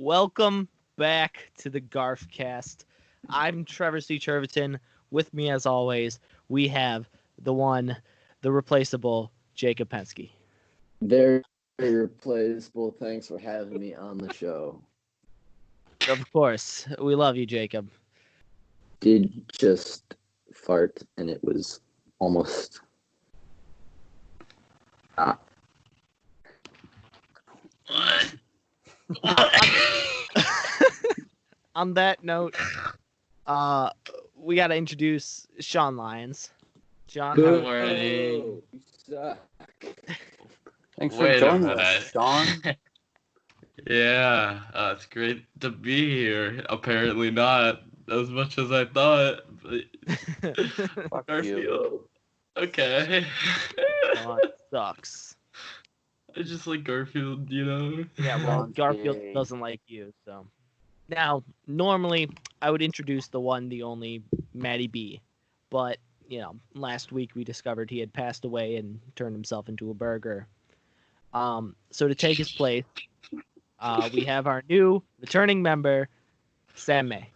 Welcome back to the GarfCast. I'm Trevor C. Cherviton. With me, as always, we have the one, the replaceable Jacob Pensky. Very replaceable. Thanks for having me on the show. Of course, we love you, Jacob. Did just fart, and it was almost. On that note, we got to introduce Sean Lyons. Sean, Good how morning. You suck. Thanks for Wait a joining minute. us, Sean. Yeah, it's great to be here. Apparently not as much as I thought. But Fuck you. Garfield. Okay. Sean sucks. I just like Garfield, you know? Yeah, well, Sean's Garfield gay. doesn't like you, so. Now, normally, I would introduce the one, the only, Matty B. But, last week we discovered he had passed away and turned himself into a burger. So to take his place, we have our new returning member, Sam May.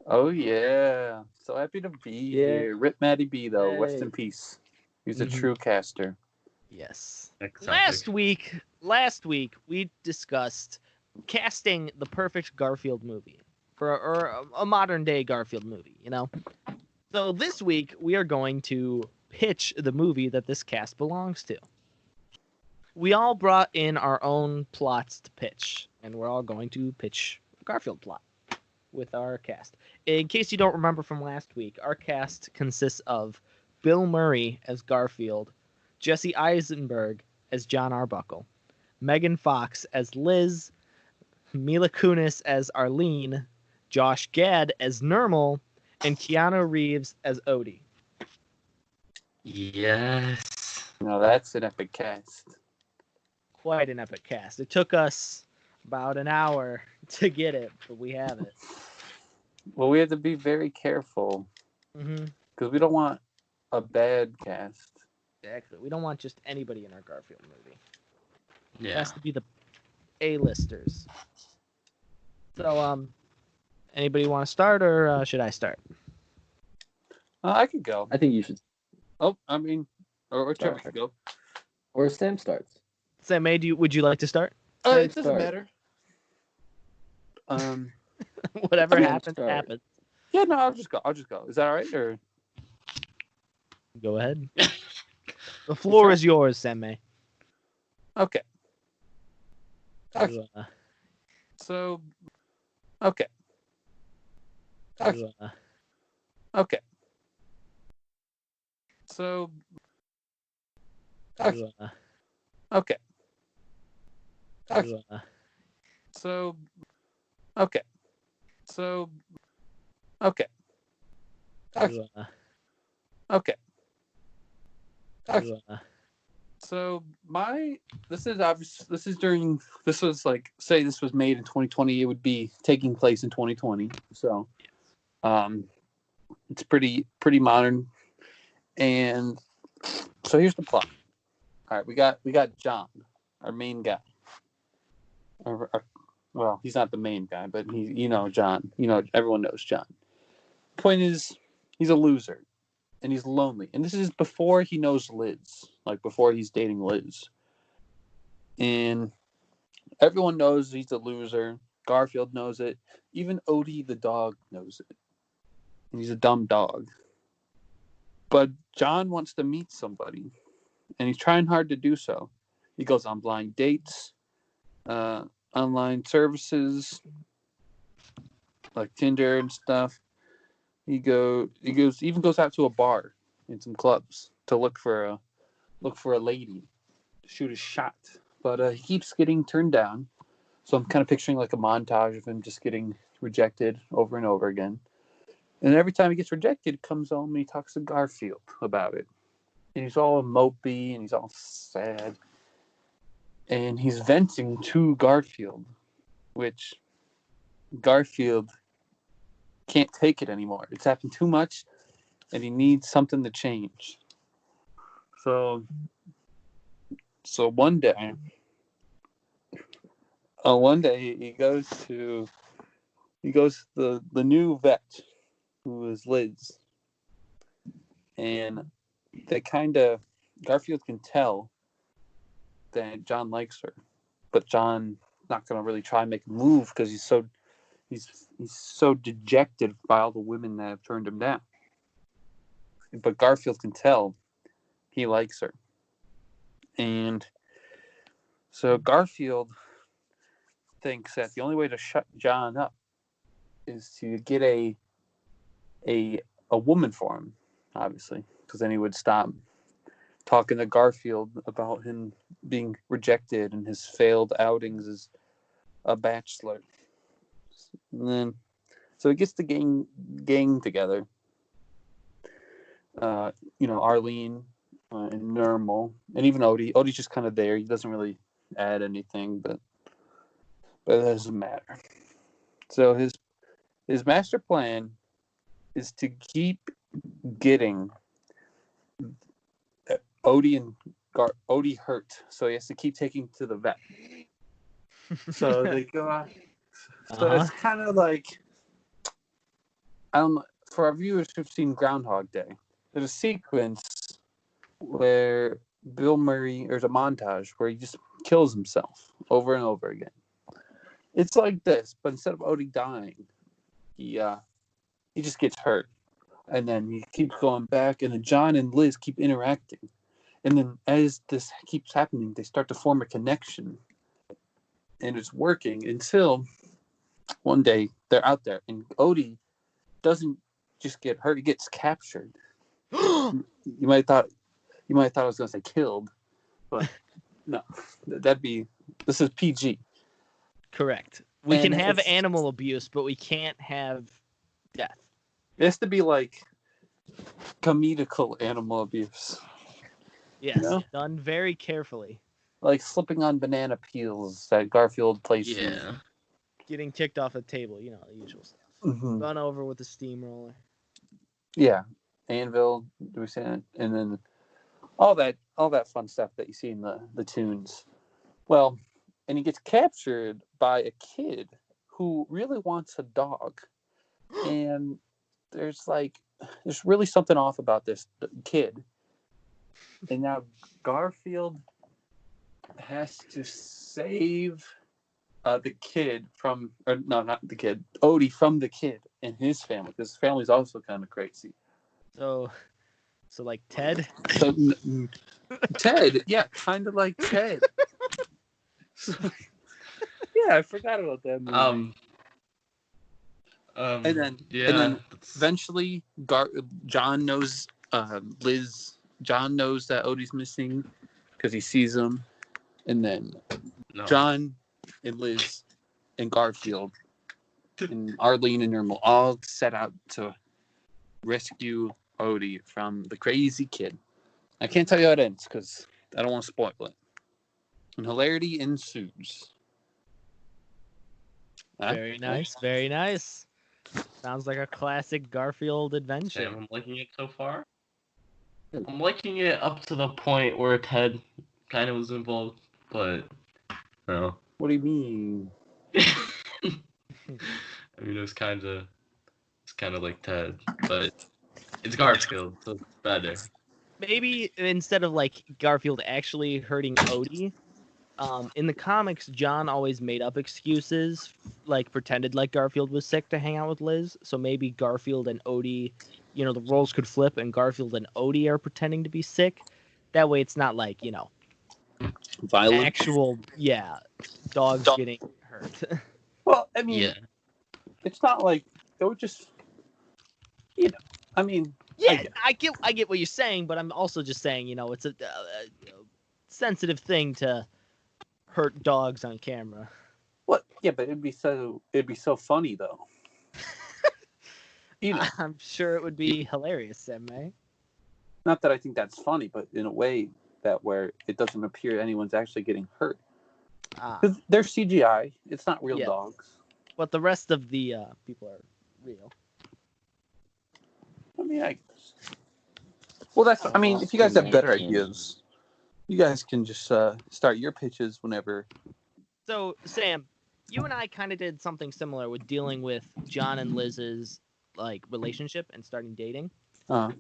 Oh, yeah. So happy to be here. Rip Matty B, though. Rest Yay. in peace. He's a Mhm. true caster. Yes. Exotic. Last week we discussed casting the perfect Garfield movie or a modern day Garfield movie, So this week we are going to pitch the movie that this cast belongs to. We all brought in our own plots to pitch, and we're all going to pitch a Garfield plot with our cast. In case you don't remember from last week, our cast consists of Bill Murray as Garfield, Jesse Eisenberg as John Arbuckle, Megan Fox as Liz, Mila Kunis as Arlene, Josh Gad as Nermal, and Keanu Reeves as Odie. Yes. Now that's an epic cast. Quite an epic cast. It took us about an hour to get it, but we have it. Well, we have to be very careful Mm-hmm. because we don't want a bad cast. Exactly. We don't want just anybody in our Garfield movie. It Yeah. has to be the A-listers. So, anybody want to start, or should I start? I could go. I think you should. Oh, I mean, or Trevor could go. Or Sam starts. Sam May, would you like to start? It doesn't doesn't matter. matter. Whatever Sam, happens, start. happens. Yeah, no, I'll just go. Is that all right? Or Go ahead. The floor is yours, Sam May. okay. Okay. You, So, okay. Okay. you, Okay. So, okay. you, Okay. Okay. you, So, okay. So, okay. Okay. you, Okay. Okay. you, So this was like, say this was made in 2020, it would be taking place in 2020. So, it's pretty modern. And so here's the plot. All right, we got John, our main guy. Well, he's not the main guy, but John. Everyone knows John. Point is, he's a loser, and he's lonely. And this is before he knows Liz, like before he's dating Liz. And everyone knows he's a loser. Garfield knows it. Even Odie the dog knows it. And he's a dumb dog. But John wants to meet somebody, and he's trying hard to do so. He goes on blind dates, online services like Tinder and stuff. He even goes out to a bar and some clubs to look for a lady to shoot a shot. But he keeps getting turned down. So I'm kind of picturing like a montage of him just getting rejected over and over again. And every time he gets rejected, he comes home and he talks to Garfield about it. And he's all mopey and he's all sad. And he's venting to Garfield, which Garfield can't take it anymore. It's happened too much, and he needs something to change. So one day, one day he goes to the new vet, who is Liz, and they Garfield can tell that John likes her, but John not gonna really try and make a move because he's so dejected by all the women that have turned him down. But Garfield can tell he likes her, and so Garfield thinks that the only way to shut John up is to get a woman for him, obviously, because then he would stop talking to Garfield about him being rejected and his failed outings as a bachelor. And then, so he gets the gang together. Arlene and Normal, and even Odie. Odie's just kind of there. He doesn't really add anything, but it doesn't matter. So his master plan is to keep getting Odie hurt, so he has to keep taking to the vet. So they go out. So it's kind of like, I don't know, for our viewers who've seen Groundhog Day, there's a sequence where Bill Murray, there's a montage where he just kills himself over and over again. It's like this, but instead of Odie dying, he just gets hurt. And then he keeps going back, and then John and Liz keep interacting. And then as this keeps happening, they start to form a connection. And it's working until one day they're out there, and Odie doesn't just get hurt, he gets captured. You might have thought I was going to say killed, but no. This is PG. Correct. We can have animal abuse, but we can't have death. It has to be like comedical animal abuse. Yes, done very carefully. Like slipping on banana peels that Garfield places. Yeah. Getting kicked off a table, the usual stuff. Mm-hmm. Run over with a steamroller. Yeah. Anvil, do we say that? And then all that fun stuff that you see in the tunes. Well, and he gets captured by a kid who really wants a dog. And there's really something off about this kid. And now Garfield has to save the kid from, or no, not the kid, Odie from the kid and his family, because his family's also kind of crazy. So like Ted? So, Ted, yeah, kind of like Ted. Yeah, I forgot about that movie. And then eventually, John knows Liz. John knows that Odie's missing because he sees him, and then John and Liz and Garfield and Arlene and Normal all set out to rescue Odie from the crazy kid. I can't tell you how it ends because I don't want to spoil it. And hilarity ensues. Very nice, very nice. Sounds like a classic Garfield adventure. Sam, I'm liking it so far. I'm liking it up to the point where Ted kind of was involved, but no. What do you mean? I mean, it's kind of like Ted, but it's Garfield, so it's better. Maybe instead of like Garfield actually hurting Odie, in the comics, John always made up excuses, like pretended like Garfield was sick to hang out with Liz. So maybe Garfield and Odie, the roles could flip, and Garfield and Odie are pretending to be sick. That way, it's not like violent, actual dogs getting hurt. Well, I mean, it's not like it would just, I mean. Yeah, I get what you're saying, but I'm also just saying, it's a sensitive thing to hurt dogs on camera. What? Yeah, but it'd be so funny though. I'm sure it would be hilarious, Sam May. Not that I think that's funny, but in a way that where it doesn't appear anyone's actually getting hurt. Because they're CGI. It's not real dogs. But the rest of the people are real. I mean, if you guys have better ideas, you guys can just start your pitches whenever. So, Sam, you and I kind of did something similar with dealing with John and Liz's like relationship and starting dating. Uh,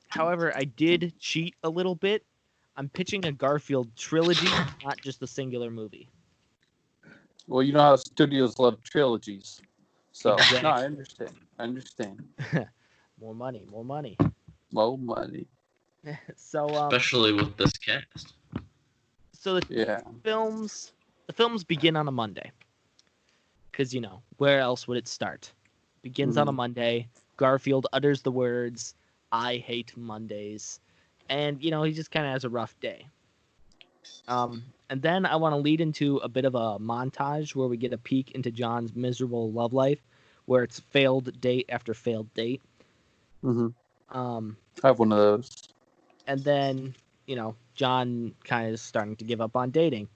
However, I did cheat a little bit. I'm pitching a Garfield trilogy, not just a singular movie. well, you know how studios love trilogies. So, Exactly. no, I understand. I understand. More money, more money. Low money. So Especially with this cast. so Yeah. the films begin on a Monday. Because, where else would it start? Begins on a Monday. Garfield utters the words, "I hate Mondays." And, he just kind of has a rough day. And then I want to lead into a bit of a montage where we get a peek into John's miserable love life, where it's failed date after failed date. Mm-hmm. Um, I have one of those. and then, John kind of is starting to give up on dating.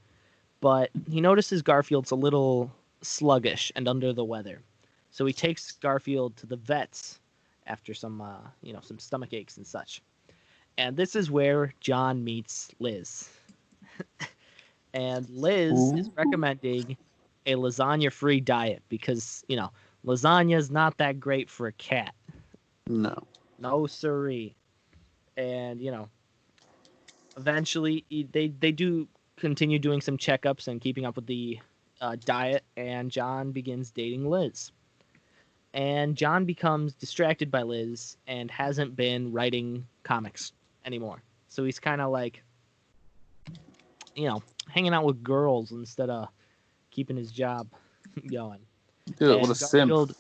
But he notices Garfield's a little sluggish and under the weather. So he takes Garfield to the vets after some stomach aches and such. And this is where John meets Liz. And Liz is recommending a lasagna-free diet because, lasagna is not that great for a cat. No. No siree. And, eventually they do continue doing some checkups and keeping up with the diet, and John begins dating Liz. And John becomes distracted by Liz and hasn't been writing comics anymore. So he's kind of like, hanging out with girls instead of keeping his job going. Dude, And what a simp.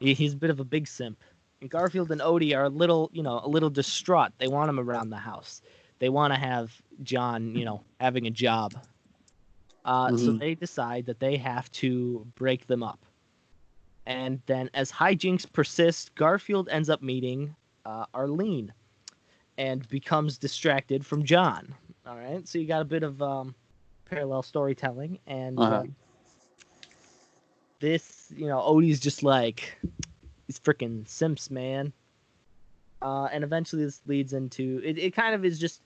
He's a bit of a big simp. And Garfield and Odie are a little distraught. They want him around the house. They want to have John, having a job. So they decide that they have to break them up. And then as hijinks persist, Garfield ends up meeting Arlene and becomes distracted from John. All right, so you got a bit of parallel storytelling. And this, Odie's just like, these freaking simps, man. And eventually this leads into, it kind of is just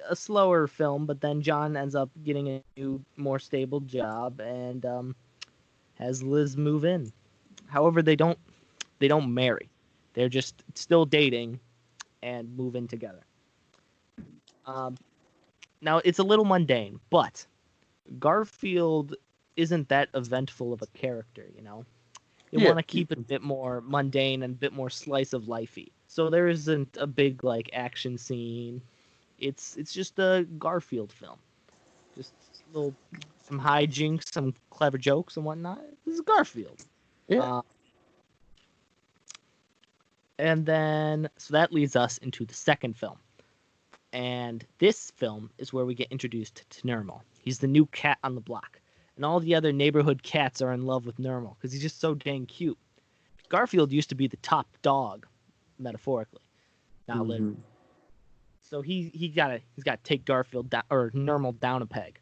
a slower film, but then John ends up getting a new, more stable job and has Liz move in. However, they don't marry. They're just still dating and move in together. Now it's a little mundane, but Garfield isn't that eventful of a character, You want to keep it a bit more mundane and a bit more slice of lifey. So there isn't a big like action scene. It's just a Garfield film. Just some hijinks, some clever jokes and whatnot. This is Garfield. Yeah. And then, so that leads us into the second film. And this film is where we get introduced to Nermal. He's the new cat on the block. And all the other neighborhood cats are in love with Nermal because he's just so dang cute. Garfield used to be the top dog, metaphorically, not literally. So he's got to take Garfield down, or Nermal down a peg,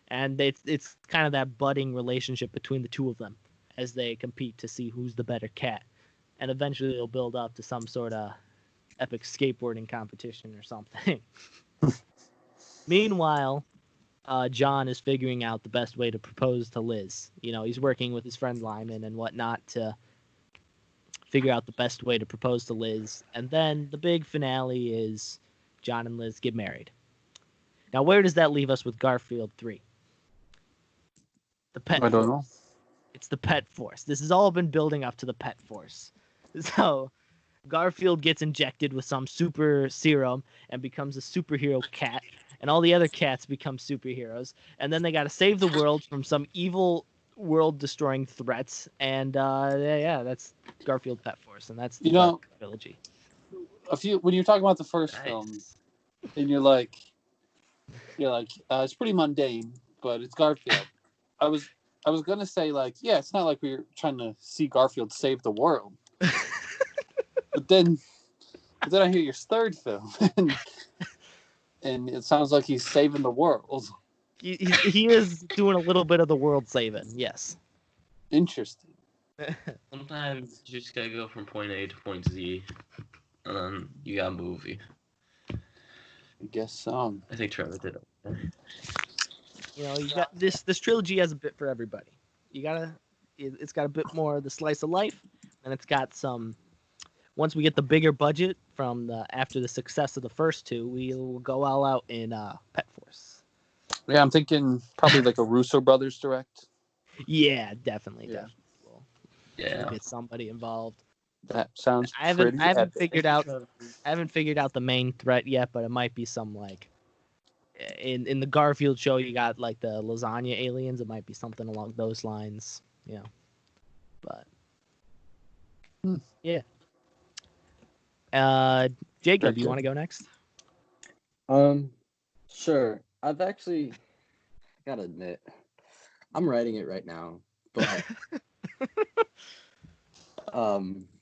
and it's kind of that budding relationship between the two of them as they compete to see who's the better cat, and eventually it'll build up to some sort of epic skateboarding competition or something. Meanwhile, John is figuring out the best way to propose to Liz. He's working with his friend Lyman and whatnot to figure out the best way to propose to Liz. And then the big finale is John and Liz get married. Now, where does that leave us with Garfield 3? The pet I don't know. It's the pet force. This has all been building up to the pet force. So Garfield gets injected with some super serum and becomes a superhero cat, and all the other cats become superheroes, and then they got to save the world from some evil world-destroying threats, and that's Garfield Pet Force, and that's the trilogy. When you're talking about the first film, and you're like, it's pretty mundane, but it's Garfield. I was gonna say it's not like we're trying to see Garfield save the world, but then I hear your third film, and it sounds like he's saving the world. He is doing a little bit of the world saving, yes. Interesting. Sometimes you just gotta go from point A to point Z, and then you got a movie. I guess so. I think Trevor did it. You got this trilogy has a bit for everybody. It's got a bit more of the slice of life, and it's got some. Once we get the bigger budget from after the success of the first two, we'll go all out in Pet Force. Yeah, I'm thinking probably like a Russo brothers direct. Yeah, definitely. Yeah. We'll get somebody involved. That sounds I haven't pretty epic. figured out the main threat yet, but it might be some like in the Garfield show you got like the lasagna aliens. It might be something along those lines, But yeah. Jacob, you want to go next? Sure. I've actually gotta admit, I'm writing it right now, but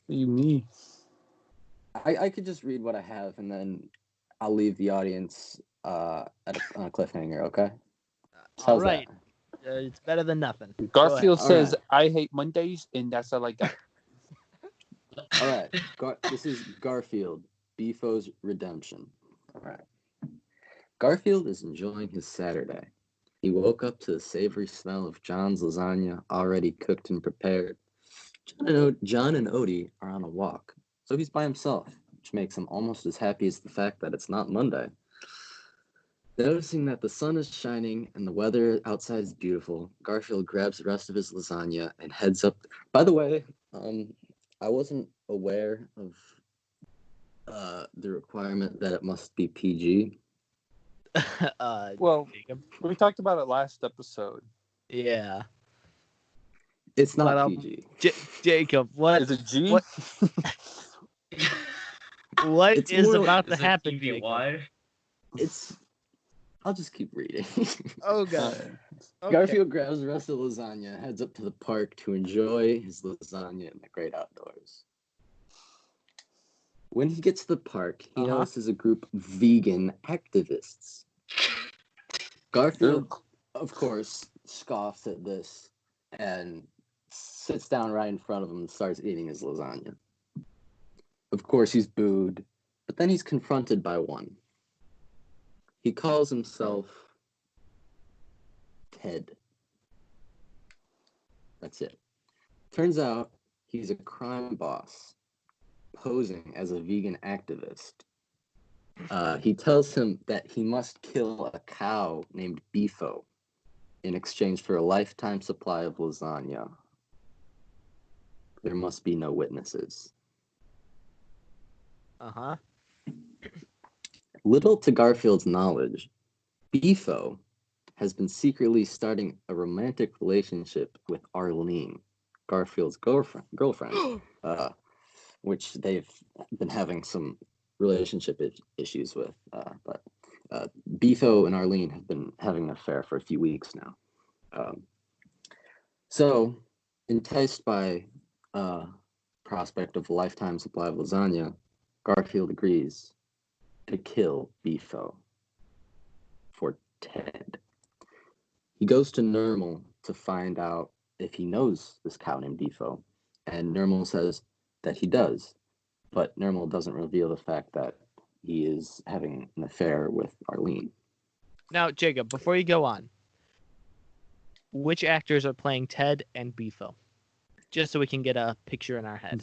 You me. I could just read what I have and then I'll leave the audience on a cliffhanger. Okay. All right. It's better than nothing. Garfield All says, right. "I hate Mondays," and that's all I got. All right. This is Garfield, Beefo's redemption. All right. Garfield is enjoying his Saturday. He woke up to the savory smell of John's lasagna already cooked and prepared. John and Odie are on a walk, so he's by himself, which makes him almost as happy as the fact that it's not Monday. Noticing that the sun is shining and the weather outside is beautiful, Garfield grabs the rest of his lasagna and heads up. By the way, I wasn't aware of the requirement that it must be PG. Well, Jacob. we talked about it last episode. Yeah. It's not But, PG. Jacob, what Is it G? what It's is more about Is to it happen, Jacob? TVY? I'll just keep reading. Oh god. Okay. Garfield grabs the rest of the lasagna, heads up to the park to enjoy his lasagna in the great outdoors. When he gets to the park, he notices a group of vegan activists. Garfield, of course, scoffs at this and sits down right in front of him and starts eating his lasagna. Of course, he's booed, but then he's confronted by one. He calls himself Ted. That's it. Turns out he's a crime boss posing as a vegan activist. He tells him that he must kill a cow named Beefo in exchange for a lifetime supply of lasagna. There must be no witnesses. Little to Garfield's knowledge, Beefo has been secretly starting a romantic relationship with Arlene, Garfield's girlfriend, which they've been having some relationship issues with. But Beefo and Arlene have been having an affair for a few weeks now. So, enticed by prospect of a lifetime supply of lasagna, Garfield agrees to kill Beefo for Ted. He goes to Nermal to find out if he knows this cow named Beefo, and Nermal says that he does, but Nermal doesn't reveal the fact that he is having an affair with Arlene. Now, Jacob, before you go on, which actors are playing Ted and Beefo? Just so we can get a picture in our head.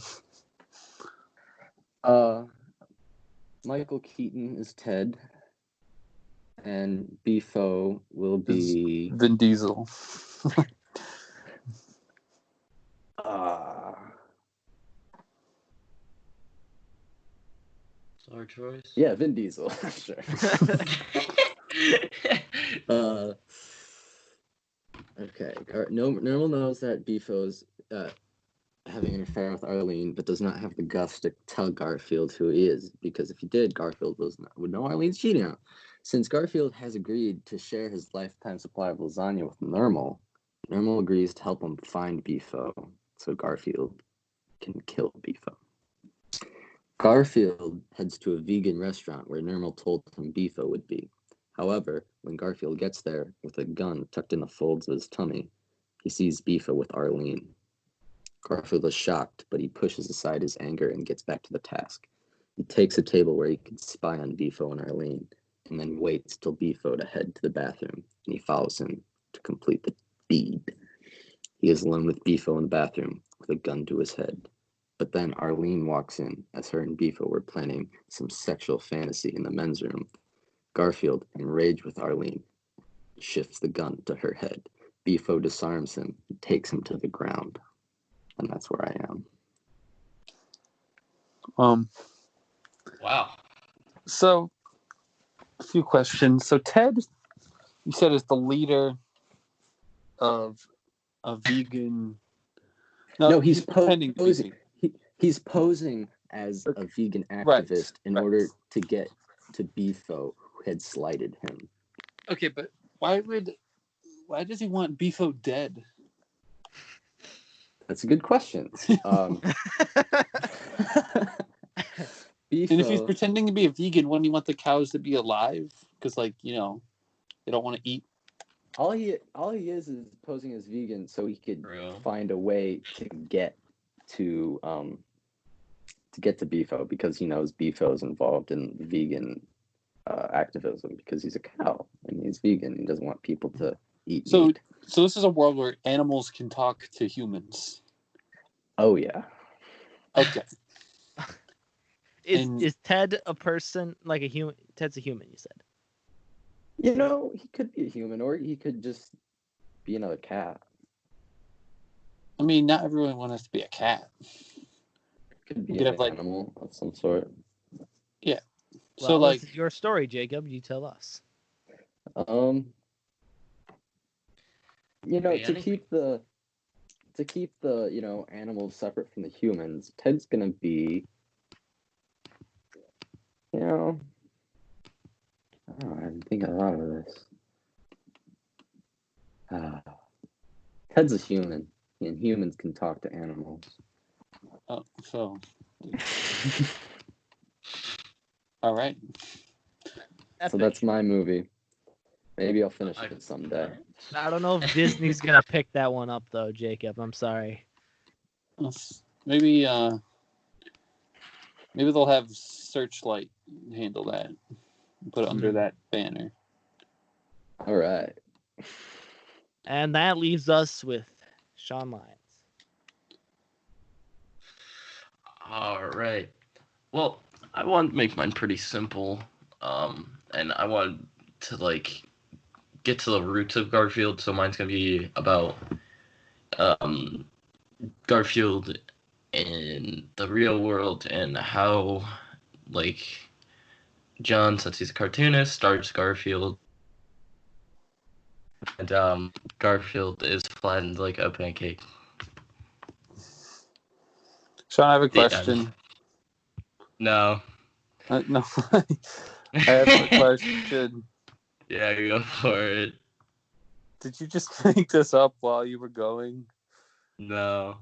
Michael Keaton is Ted, and Beefo will be Vin Diesel. Our choice. Yeah, Vin Diesel. Sure. Okay. Nermal knows that Beefo's having an affair with Arlene, but does not have the guts to tell Garfield who he is, because if he did, Garfield would know Arlene's cheating on him. Since Garfield has agreed to share his lifetime supply of lasagna with Nermal agrees to help him find Beefo, so Garfield can kill Beefo. Garfield heads to a vegan restaurant where Nermal told him Beefo would be. However, when Garfield gets there with a gun tucked in the folds of his tummy, he sees Beefo with Arlene. Garfield is shocked, but he pushes aside his anger and gets back to the task. He takes a table where he can spy on Beefo and Arlene, and then waits till Beefo to head to the bathroom, and he follows him to complete the deed. He is alone with Beefo in the bathroom with a gun to his head. But then Arlene walks in as her and Beefo were planning some sexual fantasy in the men's room. Garfield, enraged with Arlene, shifts the gun to her head. Beefo disarms him and takes him to the ground. And that's where I am. Wow. So, a few questions. So, Ted, you said, is the leader of a vegan. No, he's pretending to be posing. vegan. He's posing as a vegan activist in order to get to Beefo, who had slighted him. Okay, but why does he want Beefo dead? That's a good question. And if he's pretending to be a vegan, wouldn't he want the cows to be alive? Because, they don't want to eat. All he is posing as vegan so he could find a way to get to Beefo, because he knows Beefo is involved in vegan activism because he's a cow and he's vegan. He doesn't want people to eat meat. So this is a world where animals can talk to humans. Oh yeah. Okay. Is Ted a person, like a human? Ted's a human, you said. He could be a human, or he could just be another cat. I mean, not everyone wants to be a cat. Could be an animal of some sort. Yeah. Well, this is your story, Jacob. You tell us. To keep the animals separate from the humans, Ted's gonna be, I didn't think a lot of this. Ted's a human, and humans can talk to animals. Oh, so. All right. So that's my movie. Maybe I'll finish it someday. I don't know if Disney's gonna pick that one up though, Jacob. I'm sorry. Maybe they'll have Searchlight handle that. Put it under that banner. All right. And that leaves us with Sean Lyons. All right. Well, I want to make mine pretty simple, and I want to get to the roots of Garfield. So mine's gonna be about Garfield in the real world and how John, since he's a cartoonist, starts Garfield, and Garfield is flattened like a pancake. Sean, I have a question. No. No. I have a question. Yeah, go for it. Did you just make this up while you were going? No.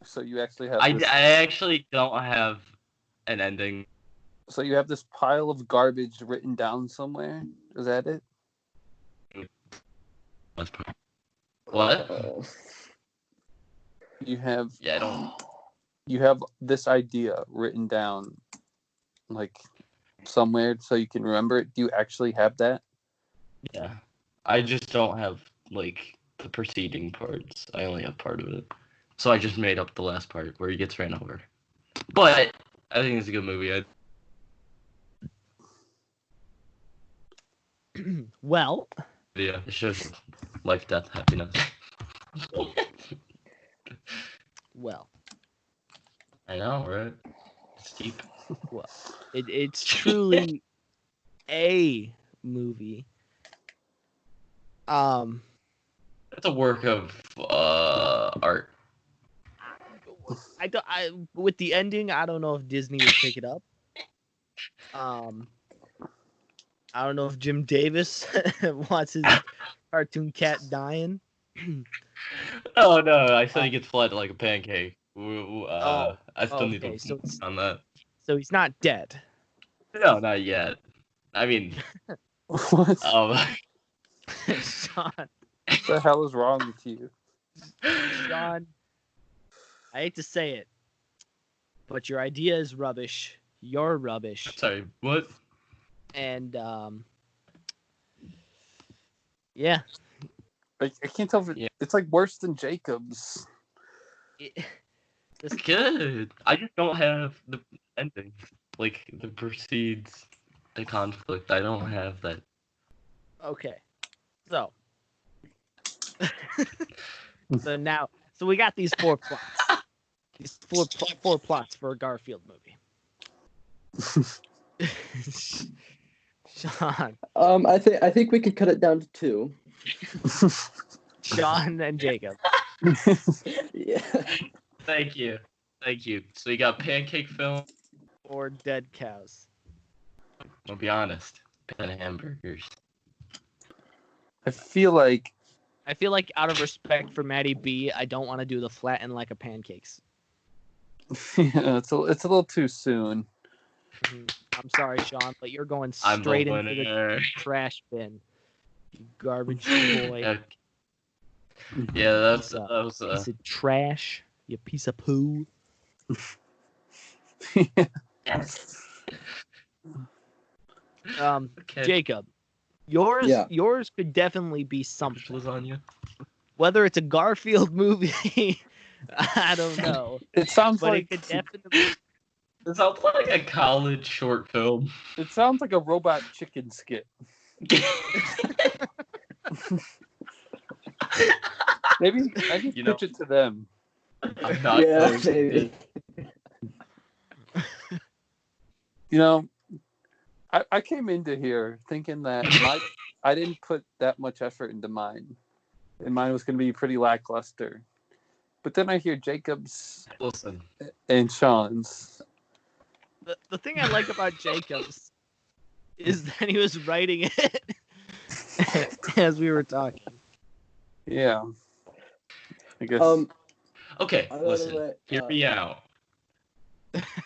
So you actually have I actually don't have an ending. So you have this pile of garbage written down somewhere? Is that it? What? You have... Yeah, I don't... You have this idea written down, somewhere so you can remember it. Do you actually have that? Yeah. I just don't have, the preceding parts. I only have part of it. So I just made up the last part where he gets ran over. But I think it's a good movie. Well. Yeah, it shows life, death, happiness. Well. I know, right? It's deep. Well, it's truly a movie. It's a work of art. With the ending, I don't know if Disney would pick it up. I don't know if Jim Davis wants his cartoon cat dying. Oh no! I said he gets flattened like a pancake. I still need to on that. So he's not dead. No, not yet. I mean, what? Sean, what the hell is wrong with you? Sean, I hate to say it, but your idea is rubbish. You're rubbish. Sorry, what? And yeah. I can't tell if it's like worse than Jacob's. This Good. I just don't have the ending. Like, the proceeds, the conflict. I don't have that. Okay. So. So we got these 4 plots. These four plots for a Garfield movie. Sean, I think we could cut it down to 2. Sean, and Jacob. Yeah. Thank you. So you got pancake film. Or dead cows. I'll be honest. Pan hamburgers. I feel like out of respect for Maddie B, I don't want to do the flatten like a pancakes. it's a little too soon. I'm sorry, Sean, but you're going straight into the winner. trash bin. You garbage boy. Yeah, that was Piece of trash. You piece of poo. yes. Okay. Jacob, yours could definitely be something. Lasagna. Whether it's a Garfield movie, I don't know. It sounds but like it could definitely. It sounds like a college short film. It sounds like a robot chicken skit. Maybe I can pitch it to them. I'm not going to. You know, I came into here thinking that I didn't put that much effort into mine, and mine was going to be pretty lackluster. But then I hear Jacob's and Sean's. The thing I like about Jacob's is that he was writing it as we were talking. Yeah. I guess. Okay, listen. Hear me out.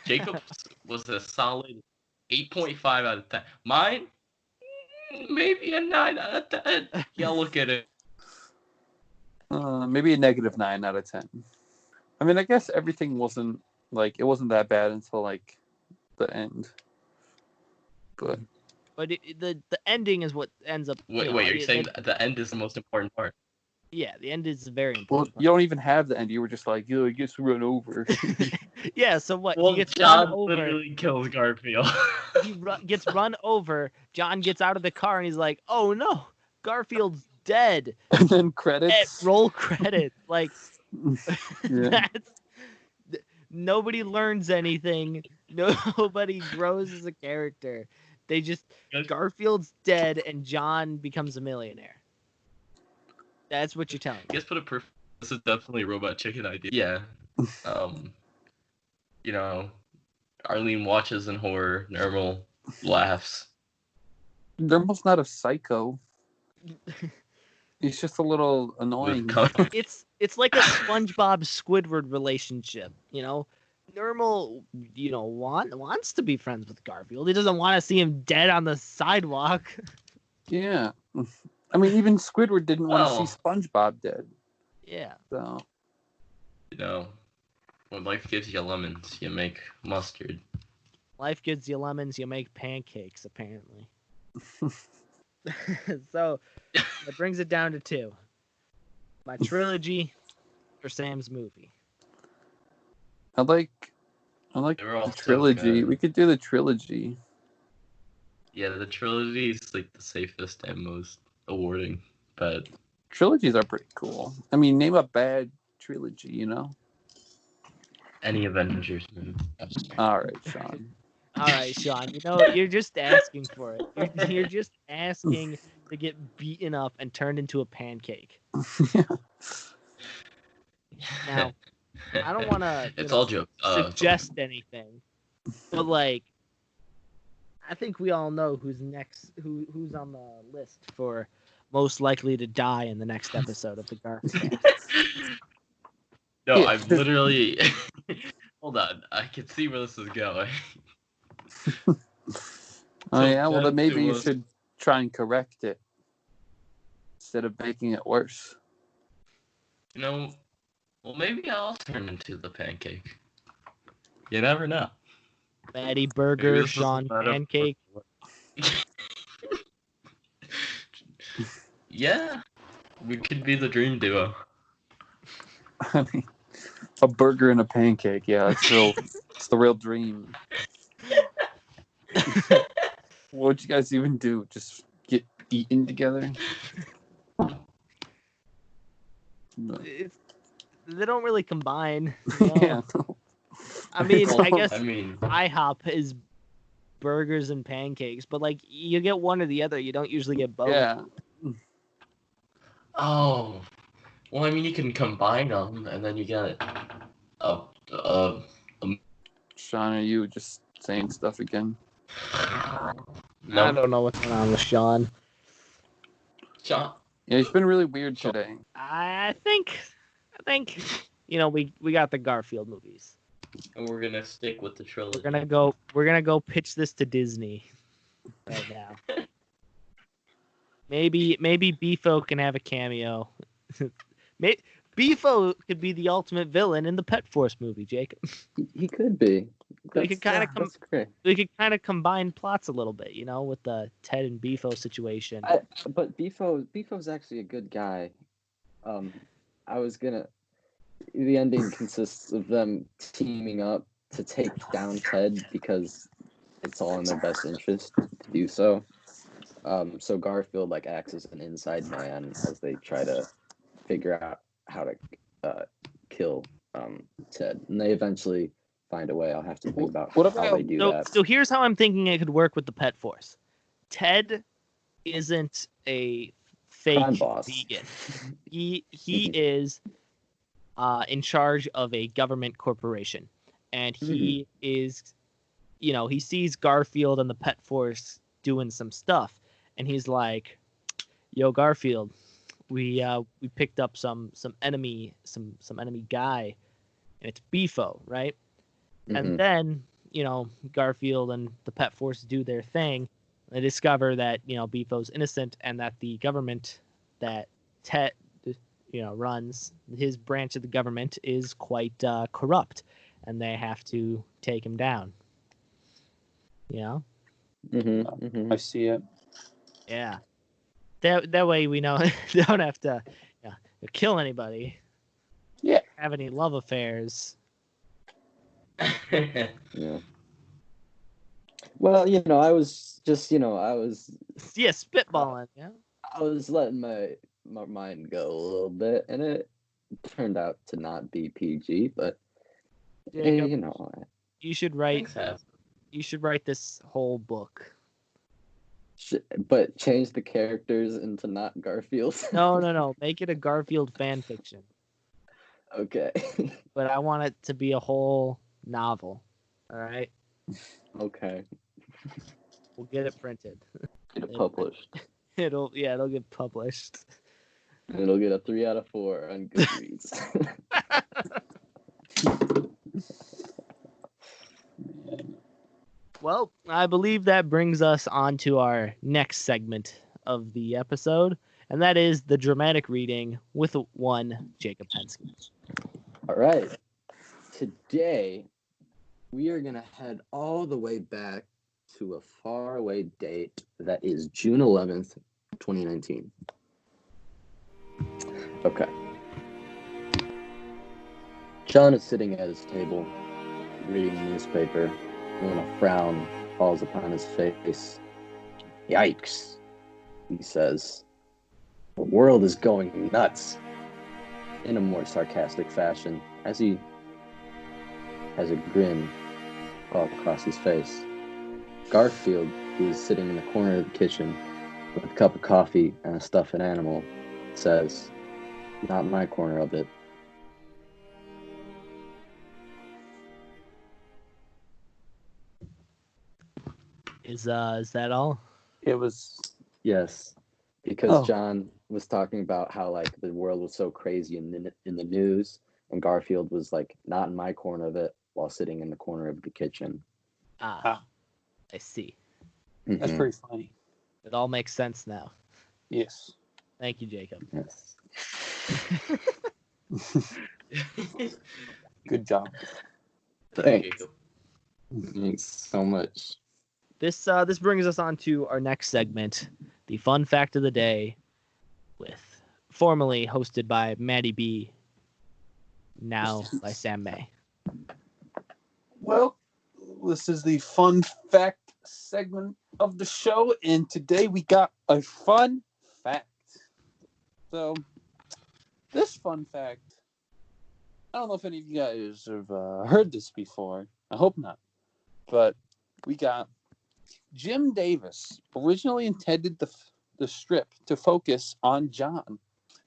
Jacob's was a solid 8.5 out of 10. Mine, maybe a 9 out of 10. Yeah, look at it. Maybe a -9 out of 10. I mean, I guess everything wasn't that bad until like the end. But the ending is what ends up. Wait, you're saying the end is the most important part? Yeah, the end is very important. Well, you don't even have the end. You were just like, he gets run over. Yeah, so what? Well, he gets John run over. literally kills Garfield. He gets run over. John gets out of the car and he's like, "Oh no, Garfield's dead." And then credits. Roll credits. Like, yeah. Nobody learns anything. Nobody grows as a character. They just Garfield's dead and John becomes a millionaire. That's what you're telling me. I guess put it perfect. This is definitely a robot chicken idea. Yeah. You know, Arlene watches in horror. Normal laughs. Normal's not a psycho. He's just a little annoying. It's like a SpongeBob Squidward relationship, you know. Normal, wants to be friends with Garfield. He doesn't want to see him dead on the sidewalk. Yeah. I mean, even Squidward didn't want to see SpongeBob dead. Yeah. So. When life gives you lemons, you make mustard. Life gives you lemons, you make pancakes, apparently. So, that brings it down to 2. My trilogy or Sam's movie. I like the trilogy. We could do the trilogy. Yeah, the trilogy is like the safest and most awarding, but trilogies are pretty cool. I mean, name a bad trilogy, you know? Any Avengers movie. All right, Sean. All right, Sean. You're just asking for it. You're just asking to get beaten up and turned into a pancake. Now, I don't want to. It's all jokes. Suggest anything, but like, I think we all know who's next. Who's on the list for most likely to die in the next episode of the GarfCast. No, I'm literally. Hold on, I can see where this is going. Oh yeah, well then maybe you should try and correct it instead of making it worse. Well maybe I'll turn into the pancake. You never know. Maddie Burger, Sean Pancake. Yeah. We could be the dream duo. I mean, a burger and a pancake. Yeah, it's the real dream. What would you guys even do? Just get eaten together? No. They don't really combine. You know? Yeah. No. I mean, Well, I guess I mean, IHOP is burgers and pancakes, but like you get one or the other. You don't usually get both. Yeah. oh, well, I mean, you can combine them, and then you get a Sean, are you just saying stuff again? I no. don't know what's going on with Sean. John. Yeah, he's been really weird today. I think, you know, we got the Garfield movies. And we're gonna stick with the trilogy. We're gonna go pitch this to Disney right now. Maybe Beefo can have a cameo. Beefo could be the ultimate villain in the Pet Force movie, Jacob. He could be. We could kind of That's great. we could kind of combine plots a little bit, you know, with the Ted and Beefo situation. But Beefo's actually a good guy. The ending consists of them teaming up to take down Ted because it's all in their best interest to do so. So Garfield like acts as an inside man as they try to figure out how to kill Ted, and they eventually find a way. I'll have to think about how they do that. So here's how I'm thinking it could work with the Pet Force. Ted isn't a fake Crime boss. vegan. He is in charge of a government corporation, and he is, you know, he sees Garfield and the Pet Force doing some stuff, and he's like, "Yo, Garfield, we picked up some enemy guy, and it's Beefo, right?" And then, you know, Garfield and the Pet Force do their thing. They discover that, you know, Beefo's innocent and that the government that Ted, you know, runs, his branch of the government is quite corrupt, and they have to take him down. You know? I see it. Yeah. That way we know they don't have to kill anybody. Yeah. Have any love affairs. Yeah. Well, you know, I was Spitballing. Yeah. I was letting my mind go a little bit, and it turned out to not be PG, but Jacob, you know, you should write. Thanks, Hap. You should write this whole book. but change the characters into not Garfield. No. Make it a Garfield fan fiction. Okay. But I want it to be a whole novel. All right. Okay. We'll get it printed. Get it published. It'll get published. And it'll get a 3 out of 4 on Goodreads. Well, I believe that brings us on to our next segment of the episode, and that is the dramatic reading with one Jacob Pensky. All right. Today, we are going to head all the way back to a faraway date that is June 11th, 2019. Okay. John is sitting at his table, reading the newspaper, when a frown falls upon his face. Yikes, he says. The world is going nuts, in a more sarcastic fashion, as he has a grin all across his face. Garfield, who is sitting in the corner of the kitchen with a cup of coffee and a stuffed animal, says, "Not my corner of it." Is that all? It was. Yes, because John was talking about how like the world was so crazy in the news, and Garfield was like not in my corner of it while sitting in the corner of the kitchen. I see. That's pretty funny. It all makes sense now. Yes. Thank you, Jacob. Yes. Good job. Thanks. Thanks so much. This brings us on to our next segment, the fun fact of the day, with formerly hosted by Maddie B, now by Sam May. Well, this is the fun fact segment of the show, and today we got a fun fact. So, this fun fact, I don't know if any of you guys have heard this before. I hope not. But we got Jim Davis originally intended the strip to focus on John.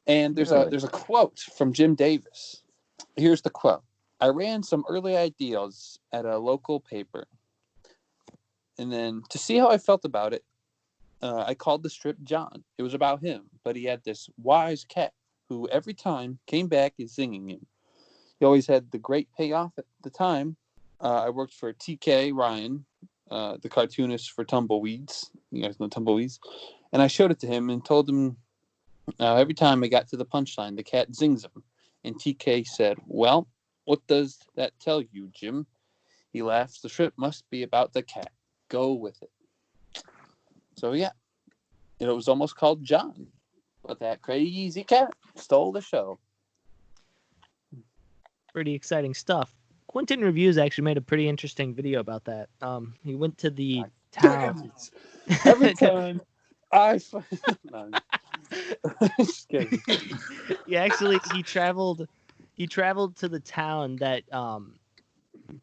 And there's a quote from Jim Davis. Here's the quote. I ran some early ideas at a local paper. And then to see how I felt about it, I called the strip John. It was about him, but he had this wise cat who every time came back and singing him. He always had the great payoff at the time. I worked for TK Ryan, the cartoonist for Tumbleweeds. You guys know Tumbleweeds. And I showed it to him and told him every time I got to the punchline, the cat zings him. And TK said, well, what does that tell you, Jim? He laughs. The strip must be about the cat. Go with it. So, yeah. It was almost called John. But that crazy cat stole the show. Pretty exciting stuff. Quentin Reviews actually made a pretty interesting video about that. He went to the town. Every time no. Just kidding. he traveled to the town that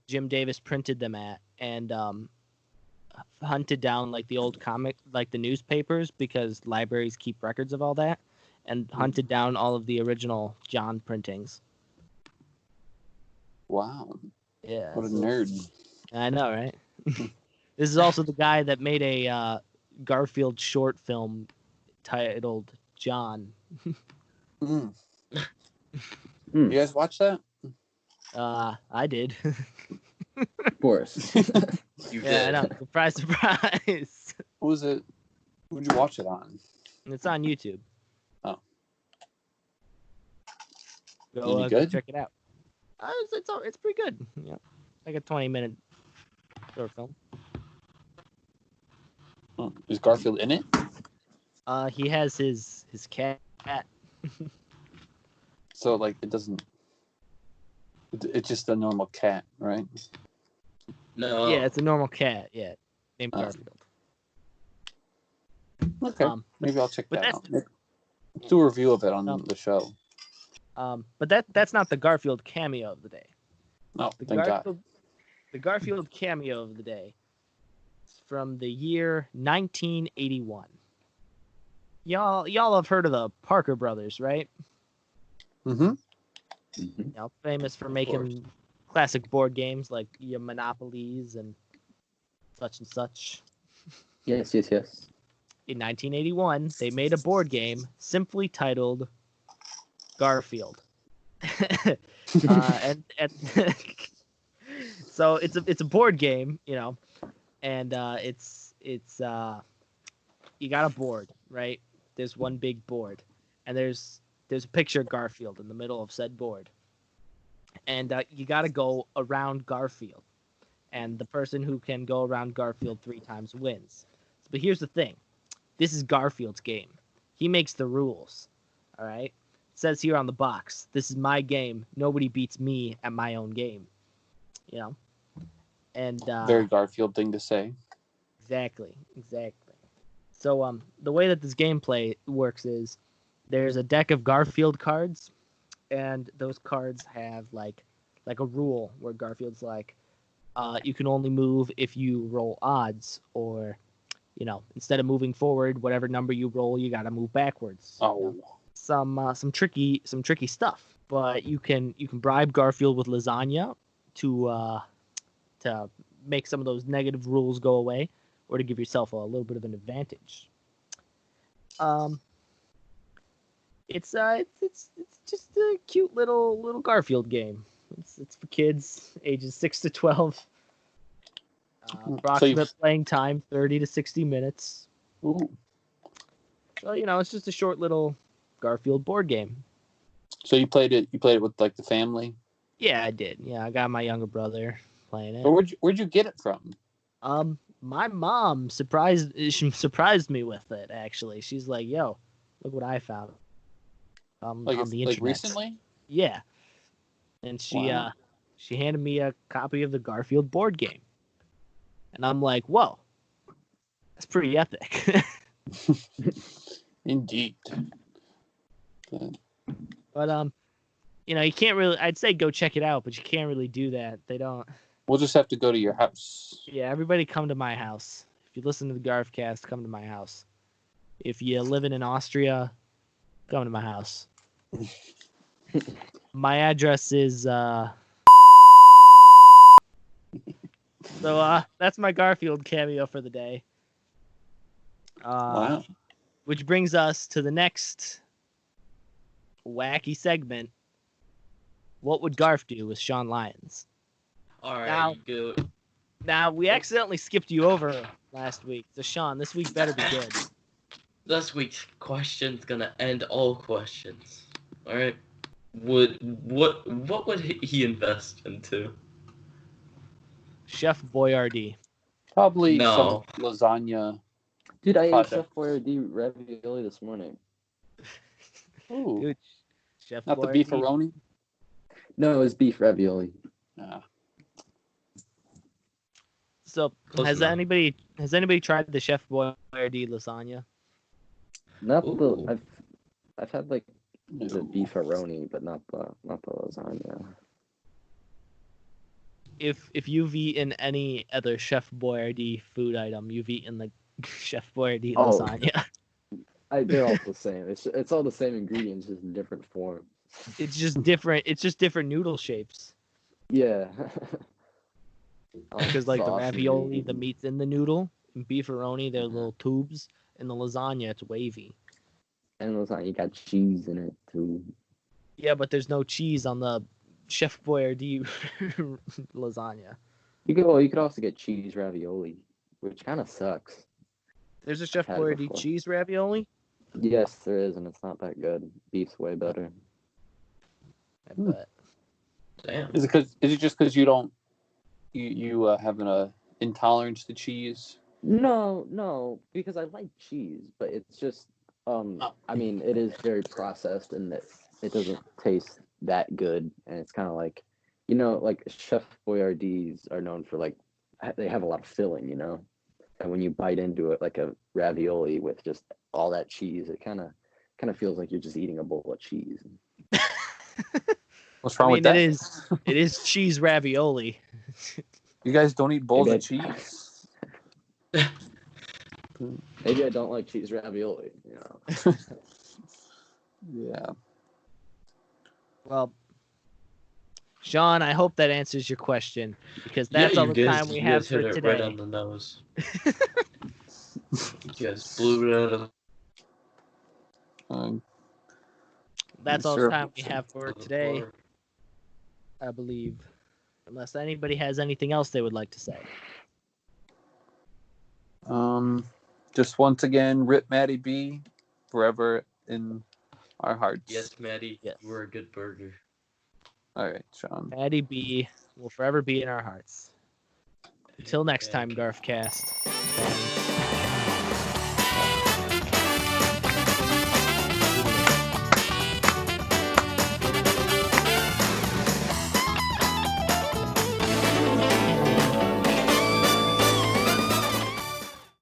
Jim Davis printed them at, and hunted down like the old comic, like the newspapers, because libraries keep records of all that, and hunted down all of the original John printings. Wow. Yeah. What a nerd. I know, right? This is also the guy that made a Garfield short film titled John. You guys watch that? I did. Of course. You Yeah, did. I know. Surprise, surprise. What was it? What'd you watch it on? It's on YouTube. Oh. Go good? check it out. It's pretty good. Yeah, like a 20-minute short film. Oh, is Garfield in it? He has his cat. So like it doesn't. It's just a normal cat, right? No. Yeah, it's a normal cat. Yeah, named Garfield. Okay, maybe I'll check but that out. Do a review of it on the show. But that's not the Garfield cameo of the day. Oh, thank God. The Garfield cameo of the day is from the year 1981. Y'all have heard of the Parker Brothers, right? Mm-hmm. You know, famous for making classic board games like your Monopolies and such. Yes. In 1981, they made a board game simply titled Garfield. And so it's a board game, you know, and it's you got a board, right? There's one big board, and there's a picture of Garfield in the middle of said board, and you got to go around Garfield, and the person who can go around Garfield 3 times wins. But here's the thing. This is Garfield's game. He makes the rules. All right? It says here on the box, this is my game. Nobody beats me at my own game. You know? And Very Garfield thing to say. Exactly. So the way that this gameplay works is there's a deck of Garfield cards, and those cards have like a rule where Garfield's like, you can only move if you roll odds, or you know, instead of moving forward, whatever number you roll, you got to move backwards. Oh, you know? Some tricky stuff. But you can bribe Garfield with lasagna to make some of those negative rules go away, or to give yourself a little bit of an advantage. It's just a cute little Garfield game. It's for kids ages 6 to 12. Approximate playing time 30 to 60 minutes. Ooh. So you know, it's just a short little Garfield board game. So you played it with like the family? Yeah, I did. Yeah, I got my younger brother playing it. Or where'd you get it from? My mom surprised me with it. Actually, she's like, "Yo, look what I found." on Like the internet. recently? Yeah, and Wow. she handed me a copy of the Garfield board game, and I'm like, whoa, that's pretty epic. Indeed. Good. But you can't really. I'd say go check it out, but you can't really do that. They don't. We'll just have to go to your house. Yeah, everybody come to my house. If you listen to the GarfCast, come to my house. If you living in Austria, come to my house. My address is So that's my Garfield cameo for the day. Wow. Which brings us to the next wacky segment. What would Garf do with Sean Lyons? All right, Now- you go. Now, we accidentally skipped you over last week. So, Sean, this week better be good. This week's question's gonna end all questions. All right. What would he invest into? Chef Boyardee. Probably No. some lasagna. Dude, I ate Project. Chef Boyardee ravioli this morning. Ooh. Dude, Chef Not the Boyardee. beefaroni? No, it was beef ravioli. Nah. So, Close has enough. anybody tried the Chef Boyardee lasagna? Not Ooh. the I've had like No. the beefaroni, but not the lasagna. If you've eaten any other Chef Boyardee food item, you've eaten the Chef Boyardee Oh. lasagna. They're all the same. It's all the same ingredients, just in different forms. It's just different. It's just different noodle shapes. Yeah. Because like the Sauce and ravioli, gravy. the meat's in the noodle. And beefaroni, they're little tubes. And the lasagna, it's wavy. And lasagna, you got cheese in it too. Yeah, but there's no cheese on the Chef Boyardee lasagna. You could also get cheese ravioli, which kind of sucks. There's a Chef had it Boyardee before. cheese ravioli. Yes, there is, and it's not that good. Beef's way better. I bet. Damn. Is it just because you have an intolerance to cheese? No, because I like cheese, but it's just I mean, it is very processed and it doesn't taste that good, and it's kind of like, like Chef Boyardees are known for like they have a lot of filling, and when you bite into it like a ravioli with just all that cheese, it kind of feels like you're just eating a bowl of cheese. What's wrong with that? it is cheese ravioli. You guys don't eat bowls Maybe of cheese? Maybe I don't like cheese ravioli, Yeah. Well, Sean, I hope that answers your question, because that's Yeah, all you the did. time we You have guys for hit it today. right on the nose. You guys blew it out of That's all the Sure. time we have for today, park. I believe. Unless anybody has anything else they would like to say. Just once again, rip Maddie B, forever in our hearts. Yes, Maddie, Yes. you were a good burger. All right, Sean. Patty B will forever be in our hearts. Until next time, Okay. GarfCast. Fans.